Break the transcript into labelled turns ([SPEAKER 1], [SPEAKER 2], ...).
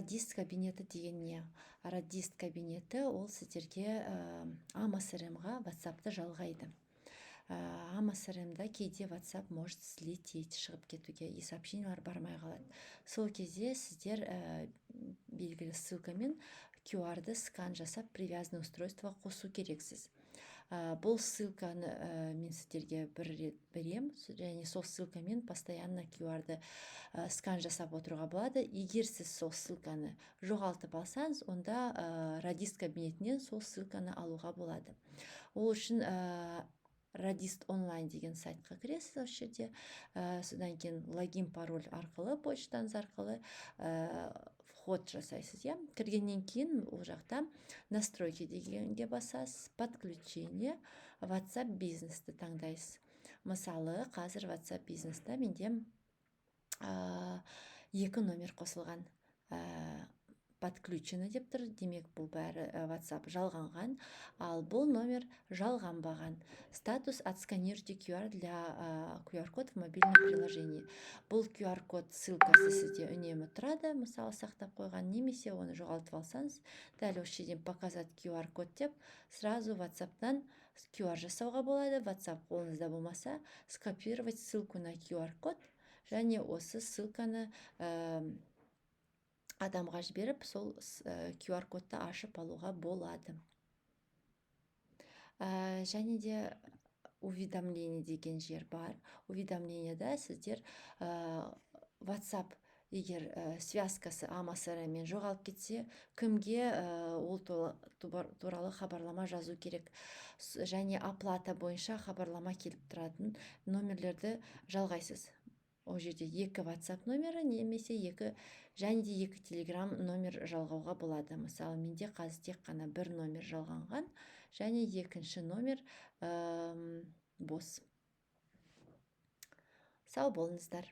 [SPEAKER 1] радист кабинеті деген не? Радист кабинеті ол сіздерге AMA-CRM-ға WhatsApp-ты жалғайды. AMA-CRM-да кейде WhatsApp может слететь, шығып кетуге, и сообщениялар бармай қалады. Сол кезде сіздер белгілі ссылкамен QR-ды скан жасап, привязанный устройствоға қосу керексіз. Бұл ссылканы мен сіздерге бір рет берем, және сол ссылкамен постоянно QR-ды скан жасап отыруға болады. Егер сіз сол ссылканы жоғалтып алсаңыз, онда радист кабинетінен сол ссылканы алуға болады. Ол үшін радист онлайн деген сайтқа кіресіз осы жерде. Содан кейін логин пароль арқылы, почтаңыз арқылы вход жасайсыз. Кіргеннен кейін ол жақта настройки дегенге басасыз, подключение, WhatsApp бизнесті таңдайсыз. Мысалы, қазір WhatsApp бизнесті менде 2 номер қосылған. Подключено деп тұр, демек бұл бәрі WhatsApp жалғанған, ал бұл номер жалғанбаған. Статус «Отсканируйте QR для QR-код в мобильном приложении». Бұл QR-код ссылкасы сізде үнемі тұрады, мысалы сақтап қойған, немесе оны жоғалтып алсаңыз, дәл осы жерден «Показать QR-код» деп, сразу WhatsApp-тан QR жасауға болады. WhatsApp қолыңызда болмаса, скопировать ссылку на QR-код, және осы ссылканы адамға жіберіп, сол QR-кодты ашып алуға болады. Және де уведомление деген жер бар. Уведомленияда сіздер WhatsApp егер связкасы AMA-CRM-мен жоғалып кетсе, кімге ол туралы хабарлама жазу керек. Және оплата бойынша хабарлама келіп тұратын номерлерді жалғайсыз. Ол жерде 2 WhatsApp номері, немесе 2 және де 2 Telegram номер жалғауға болады. Мысалы, менде қазір тек қана 1 номер жалғанған, және 2-ші номер бос. Сау болыңыздар.